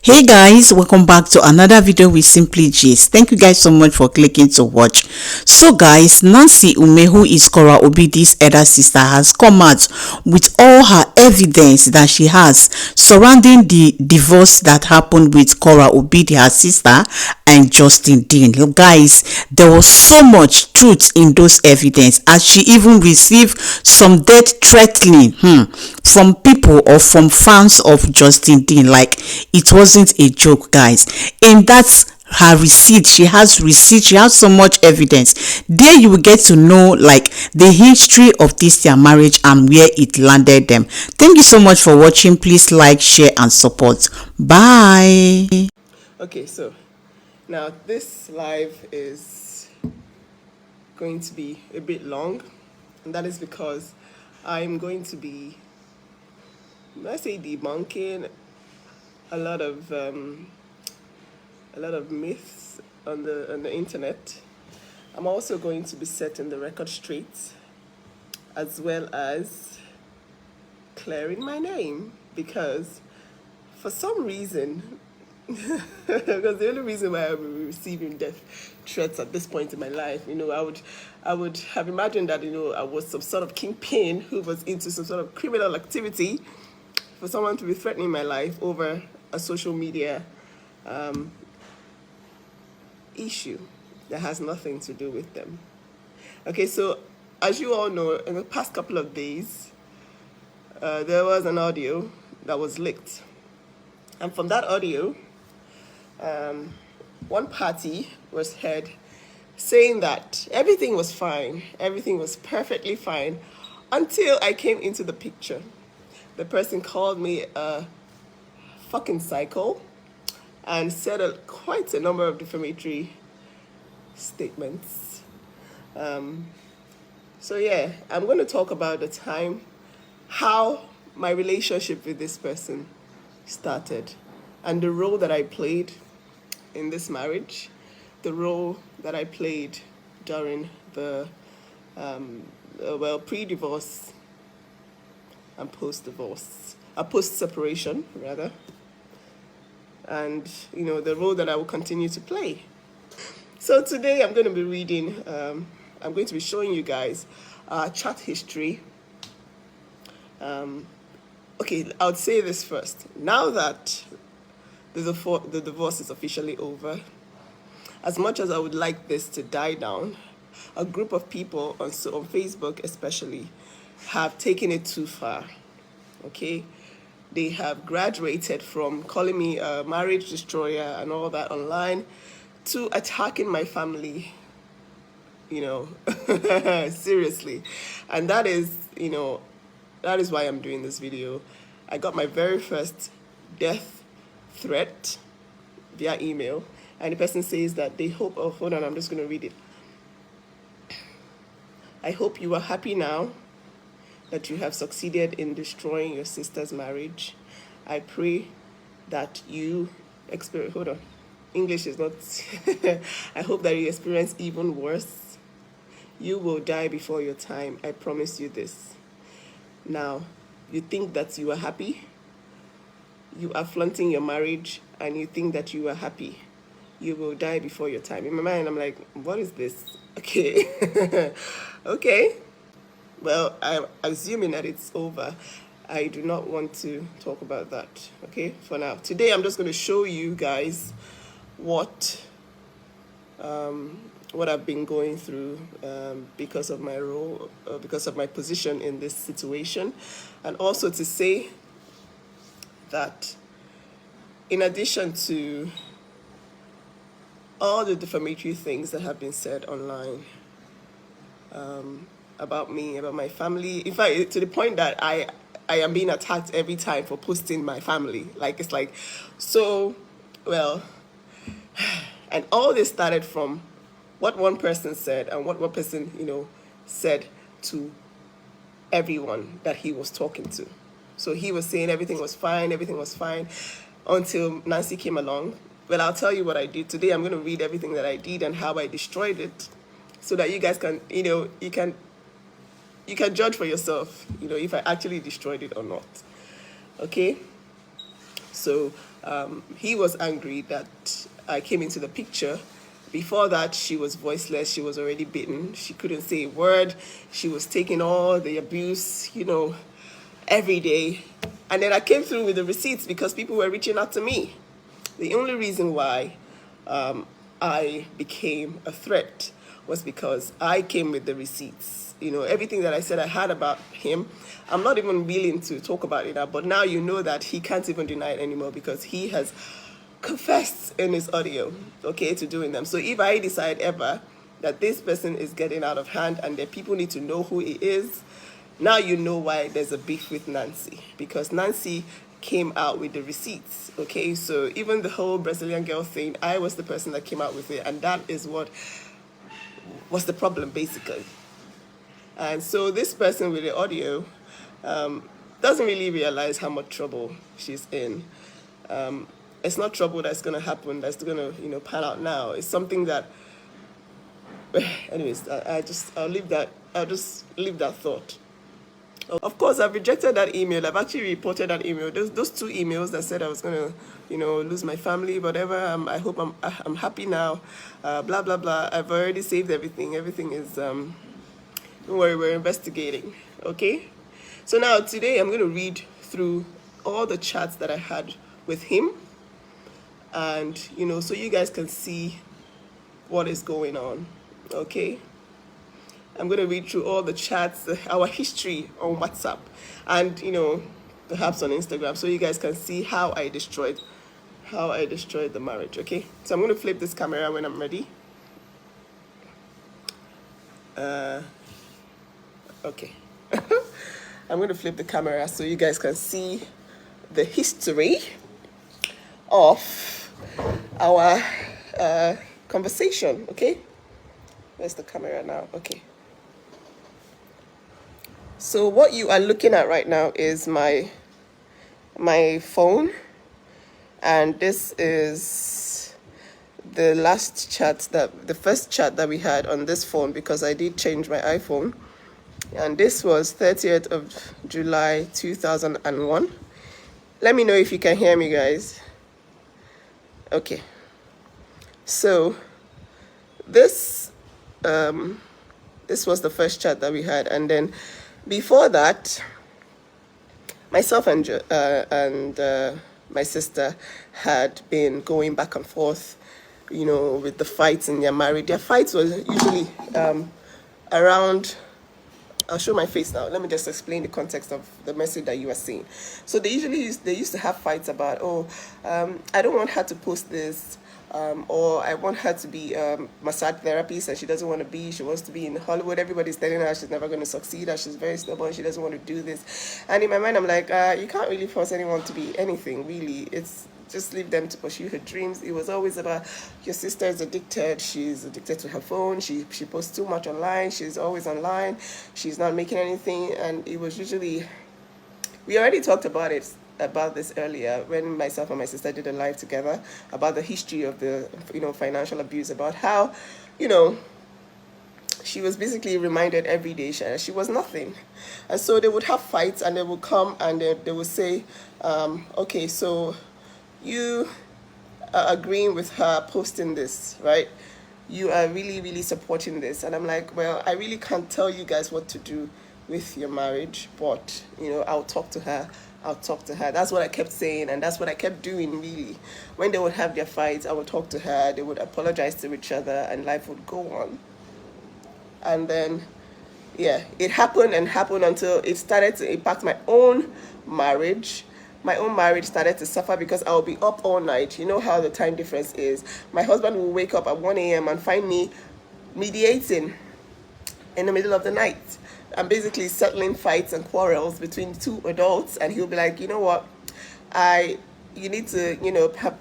Hey guys, welcome back to another video with Simply Gist. Thank you guys so much for clicking to watch. So guys, NANCY UMEH, who is Korra Obidi's elder sister, has come out with all her evidence that she has surrounding the divorce that happened with Korra Obidi, her sister, and Justin Dean. Guys, there was so much truth in those evidence, as she even received some death threatening from people or from fans of Justin Dean. Like, it wasn't a joke, guys. And that's her receipt. She has receipt. She has so much evidence. There you will get to know like the history of this their marriage and where it landed them. Thank you so much for watching. Please like, share, and support. Bye. Okay, so now this live is going to be a bit long, and that is because I'm going to be, let's say, debunking a lot of myths on the internet. I'm also going to be setting the record straight, as well as clearing my name, because for some reason, because the only reason why I'm receiving death threats at this point in my life, I would have imagined that, I was some sort of kingpin who was into some sort of criminal activity, for someone to be threatening my life over a social media issue that has nothing to do with them. Okay, so as you all know, in the past couple of days, there was an audio that was leaked. And from that audio, one party was heard saying that everything was fine, everything was perfectly fine, until I came into the picture. The person called me a fucking psycho and said quite a number of defamatory statements. So yeah, I'm going to talk about the time, how my relationship with this person started, and the role that I played in this marriage, the role that I played during the pre-divorce and post-divorce, post-separation rather, and the role that I will continue to play. So today I'm going to be reading, I'm going to be showing you guys chat history. Okay, I would say this first. Now that the divorce is officially over, as much as I would like this to die down, a group of people on Facebook especially have taken it too far. Okay, they have graduated from calling me a marriage destroyer and all that online to attacking my family, seriously. And that is why I'm doing this video. I got my very first death threat via email, and the person says that they hope, oh, hold on, I'm just going to read it. I hope you are happy now that you have succeeded in destroying your sister's marriage. I pray that you experience, hold on, English is not, I hope that you experience even worse. You will die before your time. I promise you this. Now, you think that you are happy? You are flaunting your marriage and you think that you are happy. You will die before your time. In my mind, I'm like, what is this? Okay. Okay. Well, I'm assuming that it's over. I do not want to talk about that, okay, for now. Today, I'm just going to show you guys what I've been going through because of my role, because of my position in this situation, and also to say that in addition to all the defamatory things that have been said online about me, about my family, in fact, to the point that I am being attacked every time for posting my family. Like, it's like, so, well, and all this started from what one person said and what one person, said to everyone that he was talking to. So he was saying everything was fine until Nancy came along. Well, I'll tell you what I did. Today I'm going to read everything that I did and how I destroyed it, so that you guys can, you can judge for yourself, if I actually destroyed it or not. Okay? So He was angry that I came into the picture. Before that, she was voiceless. She was already bitten. She couldn't say a word. She was taking all the abuse, every day. And then I came through with the receipts because people were reaching out to me. The only reason why I became a threat was because I came with the receipts. Everything that I said I had about him, I'm not even willing to talk about it now, but now you know that he can't even deny it anymore because he has confessed in his audio, okay, to doing them. So if I decide ever that this person is getting out of hand and that people need to know who he is, now you know why there's a beef with Nancy, because Nancy came out with the receipts, okay? So even the whole Brazilian girl thing, I was the person that came out with it, and that is what was the problem, basically. And so this person with the audio doesn't really realize how much trouble she's in. It's not trouble that's going to happen, that's going to, pan out now. It's something that, anyways, I'll just leave that thought. Of course, I've rejected that email. I've actually reported that email. Those 2 emails that said I was going to, lose my family, whatever. I hope I'm happy now. Blah, blah, blah. I've already saved everything. Everything is, don't worry, we're investigating. Okay? So now today I'm going to read through all the chats that I had with him. And, so you guys can see what is going on. Okay? I'm going to read through all the chats, our history on WhatsApp, and, perhaps on Instagram, so you guys can see how I destroyed the marriage, okay? So I'm going to flip this camera when I'm ready. Okay. I'm going to flip the camera so you guys can see the history of our conversation, okay? Where's the camera now? Okay. So what you are looking at right now is my phone, and this is the first chat that we had on this phone, because I did change my iPhone, and this was 30th of July 2001. Let me know if you can hear me, guys. Okay. So this was the first chat that we had, and then before that, myself and my sister had been going back and forth, with the fights in their marriage. Their fights was usually around. I'll show my face now. Let me just explain the context of the message that you are seeing. So they used to have fights about, I don't want her to post this. Or I want her to be a massage therapist, and she doesn't want to be. She wants to be in Hollywood. Everybody's telling her she's never going to succeed, and she's very stubborn. She doesn't want to do this. And in my mind, I'm like, you can't really force anyone to be anything, really. It's just leave them to pursue her dreams. It was always about, your sister is addicted. She's addicted to her phone. She posts too much online. She's always online. She's not making anything. And it was usually, we already talked about this earlier when myself and my sister did a live together about the history of the financial abuse, about how she was basically reminded every day she was nothing. And so they would have fights, and they would come and they would say, okay, so you are agreeing with her posting this, right? You are really, really supporting this. And I'm like, well, I really can't tell you guys what to do with your marriage, but I'll talk to her. That's what I kept saying, and that's what I kept doing, really. When they would have their fights, I would talk to her, they would apologize to each other, and life would go on. And then, it happened until it started to impact my own marriage. My own marriage started to suffer because I would be up all night. You know how the time difference is. My husband will wake up at 1 a.m. and find me mediating in the middle of the night. I'm basically settling fights and quarrels between 2 adults, and he'll be like, you know what, you need to,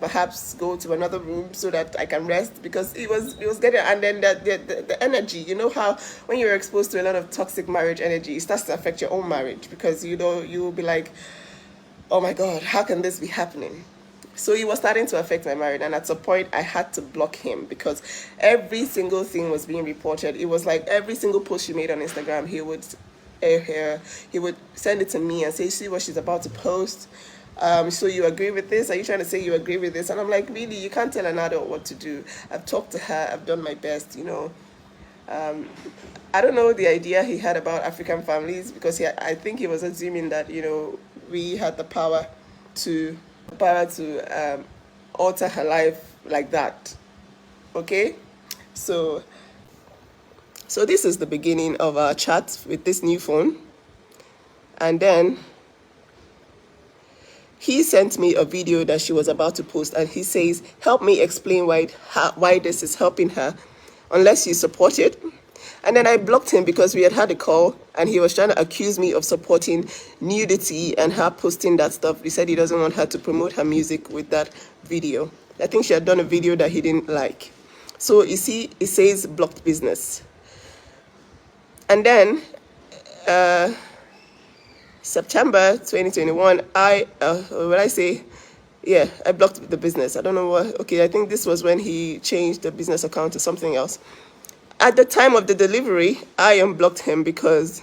perhaps go to another room so that I can rest, because it was getting, and then the energy, you know how when you're exposed to a lot of toxic marriage energy, it starts to affect your own marriage, because you will be like, oh my God, how can this be happening? So it was starting to affect my marriage, and at some point I had to block him because every single thing was being reported. It was like every single post she made on Instagram, he would send it to me and say, see what she's about to post. So you agree with this? Are you trying to say you agree with this? And I'm like, really, you can't tell an adult what to do. I've talked to her, I've done my best, you know. I don't know the idea he had about African families, because I think he was assuming that, you know, we had the power to alter her life like that. Okay, so this is the beginning of our chat with this new phone, and then he sent me a video that she was about to post, and he says, help me explain why this is helping her, unless you support it. And then I blocked him because we had a call, and he was trying to accuse me of supporting nudity and her posting that stuff. He said he doesn't want her to promote her music with that video. I think she had done a video that he didn't like. So you see, it says blocked business. And then September 2021, I blocked the business. I don't know what. Okay, I think this was when he changed the business account to something else. At the time of the delivery, I unblocked him because,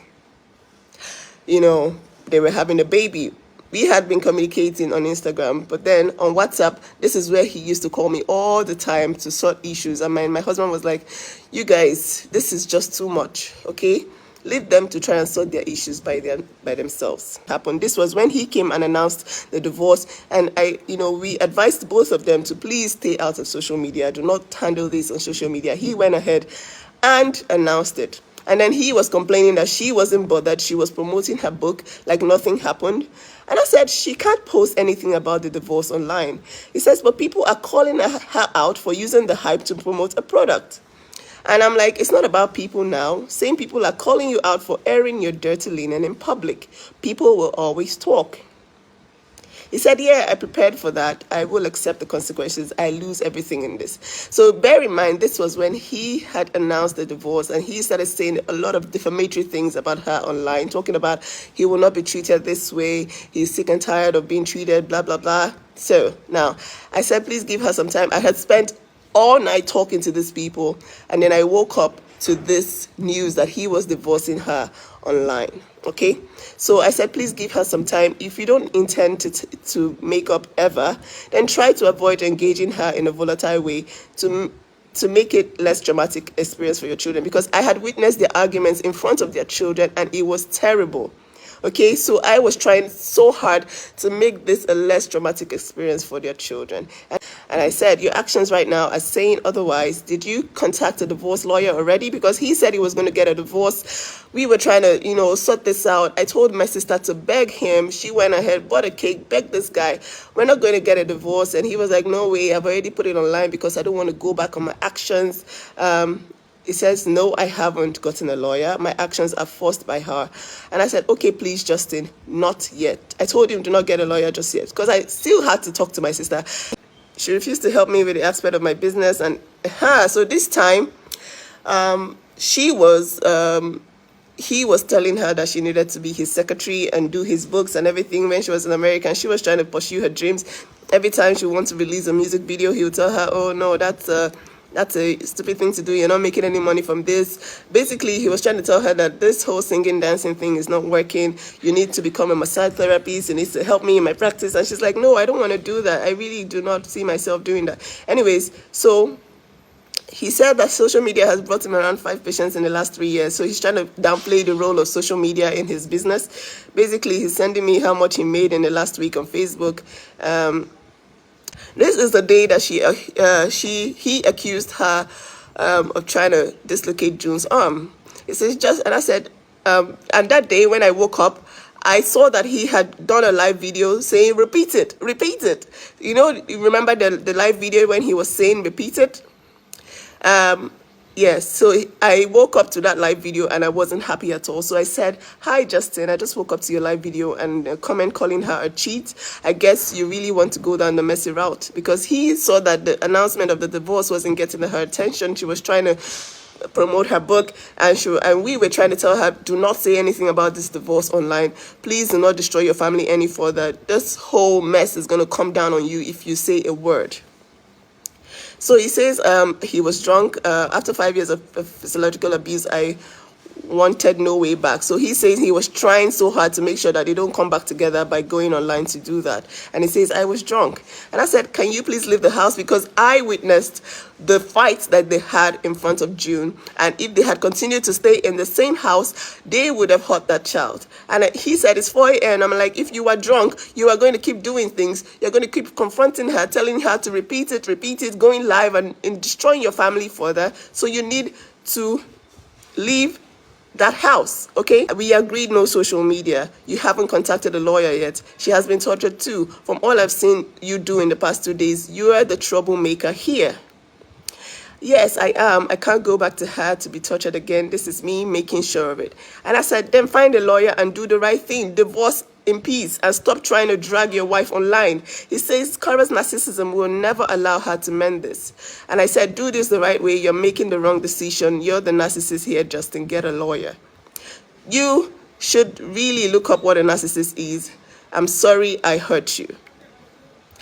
you know, they were having a baby. We had been communicating on Instagram, but then on WhatsApp, this is where he used to call me all the time to sort issues. And my husband was like, you guys, this is just too much, okay? Leave them to try and sort their issues by themselves. This was when he came and announced the divorce, and we advised both of them to please stay out of social media. Do not handle this on social media. He went ahead and announced it. And then he was complaining that she wasn't bothered. She was promoting her book like nothing happened. And I said, she can't post anything about the divorce online. He says, but people are calling her out for using the hype to promote a product. And I'm like, it's not about people now. Same people are calling you out for airing your dirty linen in public. People will always talk. He said, yeah, I prepared for that. I will accept the consequences. I lose everything in this. So bear in mind, this was when he had announced the divorce, and he started saying a lot of defamatory things about her online, talking about he will not be treated this way. He's sick and tired of being treated, blah, blah, blah. So now I said, please give her some time. I had spent all night talking to these people, and then I woke up to this news that he was divorcing her online. Okay, so I said, please give her some time. If you don't intend to make up ever, then try to avoid engaging her in a volatile way to make it less dramatic experience for your children, because I had witnessed their arguments in front of their children, and it was terrible. Okay, so I was trying so hard to make this a less traumatic experience for their children. And I said, your actions right now are saying otherwise. Did you contact a divorce lawyer already? Because he said he was going to get a divorce. We were trying to, sort this out. I told my sister to beg him. She went ahead, bought a cake, begged this guy. We're not going to get a divorce. And he was like, no way, I've already put it online because I don't want to go back on my actions. He says, no, I haven't gotten a lawyer. My actions are forced by her. And I said, okay, please, Justin, not yet. I told him, do not get a lawyer just yet, because I still had to talk to my sister. She refused to help me with the aspect of my business. And so this time, he was telling her that she needed to be his secretary and do his books and everything when she was in America. And she was trying to pursue her dreams. Every time she wanted to release a music video, he would tell her, oh, no, that's a stupid thing to do. You're not making any money from this. Basically, he was trying to tell her that this whole singing, dancing thing is not working. You need to become a massage therapist. You need to help me in my practice. And she's like, no, I don't want to do that. I really do not see myself doing that. Anyways, so he said that social media has brought him around 5 patients in the last 3 years. So he's trying to downplay the role of social media in his business. Basically, he's sending me how much he made in the last week on Facebook. This is the day that he accused her of trying to dislocate June's arm. He says and I said, and that day when I woke up, I saw that he had done a live video saying, repeat it. You remember the live video when he was saying, repeat it? Yes, so I woke up to that live video and I wasn't happy at all. So I said, hi, Justin, I just woke up to your live video, and a comment calling her a cheat. I guess you really want to go down the messy route, because he saw that the announcement of the divorce wasn't getting her attention. She was trying to promote her book, and we were trying to tell her, do not say anything about this divorce online. Please do not destroy your family any further. This whole mess is going to come down on you if you say a word. So he says he was drunk. After 5 years of physiological abuse, I wanted no way back. So he says he was trying so hard to make sure that they don't come back together by going online to do that. And he says, I was drunk. And I said, can you please leave the house? Because I witnessed the fight that they had in front of June. And if they had continued to stay in the same house, they would have hurt that child. And he said, it's 4 a.m. I'm like, if you are drunk, you are going to keep doing things. You're going to keep confronting her, telling her to repeat it, going live and destroying your family further. So you need to leave that house. Okay, we agreed no social media. You haven't contacted a lawyer yet. She has been tortured too. From all I've seen you do in the past 2 days, you are the troublemaker here. Yes, I am. I can't go back to her to be tortured again. This is me making sure of it. And I said, then find a lawyer and do the right thing. Divorce in peace and stop trying to drag your wife online. He says Korra's narcissism will never allow her to mend this. And I said, do this the right way. You're making the wrong decision. You're the narcissist here, Justin. Get a lawyer. You should really look up what a narcissist is. I'm sorry I hurt you.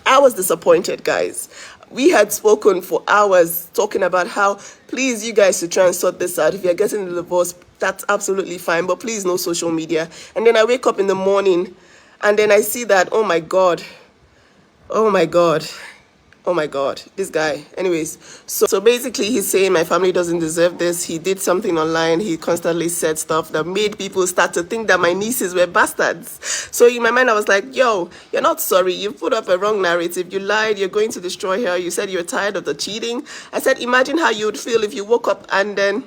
I was disappointed, guys. We had spoken for hours talking about how, please, you guys should try and sort this out. If you're getting a divorce, that's absolutely fine, but please, no social media. And then I wake up in the morning, and then I see that, oh my God, oh my God, oh my God, this guy. Anyways, so basically he's saying my family doesn't deserve this. He did something online. He constantly said stuff that made people start to think that my nieces were bastards. So in my mind, I was like, yo, you're not sorry. You put up a wrong narrative. You lied. You're going to destroy her. You said you're tired of the cheating. I said, imagine how you would feel if you woke up and then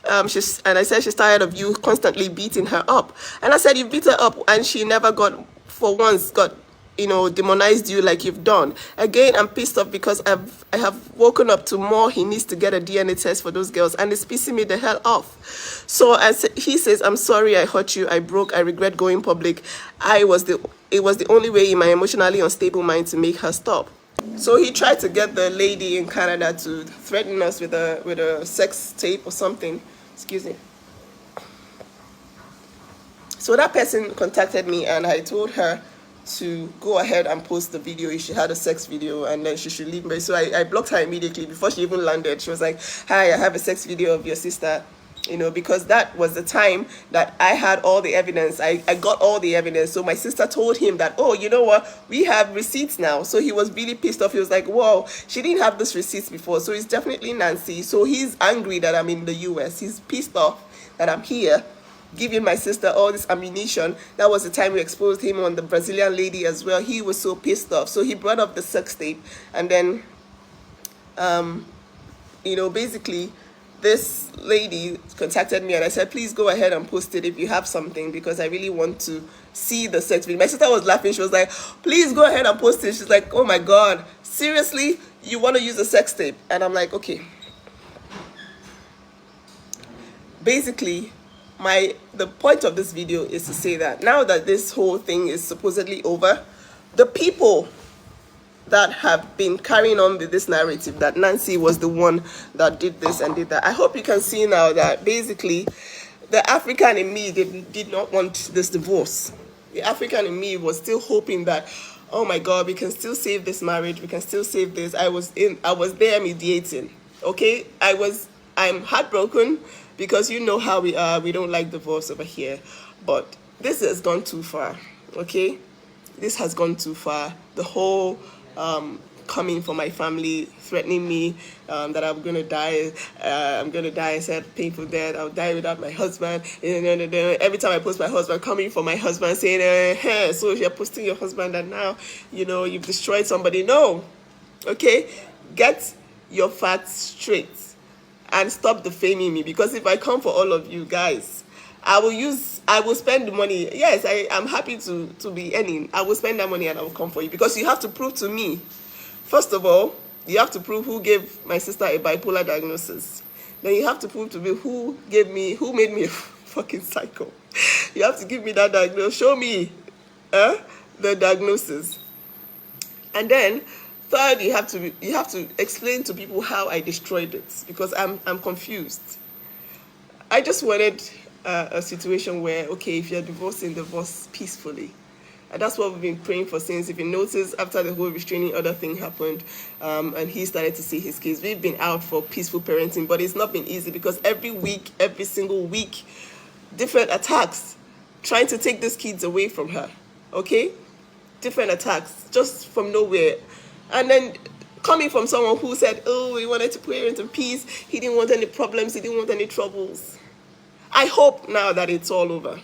I said she's tired of you constantly beating her up. And I said, you beat her up and she never got, for once, got, demonized you like you've done. Again, I'm pissed off because I have woken up to more. He needs to get a DNA test for those girls, and it's pissing me the hell off. So he says, I'm sorry I hurt you. I broke. I regret going public. It was the only way in my emotionally unstable mind to make her stop. So he tried to get the lady in Canada to threaten us with a sex tape or something. Excuse me. So that person contacted me, and I told her to go ahead and post the video if she had a sex video, and then she should leave me. So I blocked her immediately before she even landed. She was like, hi, I have a sex video of your sister, because that was the time that I had all the evidence. I got all the evidence. So my sister told him that, oh, you know what, we have receipts now. So he was really pissed off. He was like, whoa, she didn't have this receipts before. So it's definitely Nancy. So he's angry that I'm in the US. He's pissed off that I'm here giving my sister all this ammunition. That was the time we exposed him on the Brazilian lady as well. He was so pissed off. So he brought up the sex tape, and then basically this lady contacted me, and I said, please go ahead and post it if you have something, because I really want to see the sex video. My sister was laughing. She was like, please go ahead and post it. She's like, oh my God, seriously, you want to use a sex tape? And I'm like, okay. Basically, the point of this video is to say that now that this whole thing is supposedly over, the people that have been carrying on with this narrative that Nancy was the one that did this and did that, I hope you can see now that basically the African in me did not want this divorce. The African in me was still hoping that, oh my God, we can still save this marriage, we can still save this. I was there mediating. Okay, I'm heartbroken, because you know how we are. We don't like divorce over here. But this has gone too far, okay? This has gone too far. The whole coming for my family, threatening me that I'm going to die. I'm going to die. I said, painful death. I'll die without my husband. Every time I post my husband, coming for my husband, saying, hey, so you're posting your husband and now, you've destroyed somebody. No, okay? Get your facts straight. And stop defaming me, because if I come for all of you guys, I will spend the money. Yes, I'm happy to be earning. I will spend that money and I will come for you, because you have to prove to me. First of all, you have to prove who gave my sister a bipolar diagnosis. Then you have to prove to me who made me a fucking psycho. You have to give me that diagnosis. Show me the diagnosis. And then third, you have to explain to people how I destroyed it, because I'm confused. I just wanted a situation where, okay, if you're divorcing, divorce peacefully. And that's what we've been praying for since. If you notice, after the whole restraining order thing happened, and he started to see his kids, we've been out for peaceful parenting, but it's not been easy because every week, every single week, different attacks trying to take these kids away from her. Okay? Different attacks just from nowhere. And then coming from someone who said, oh, he wanted to parent in peace, he didn't want any problems, he didn't want any troubles. I hope now that it's all over.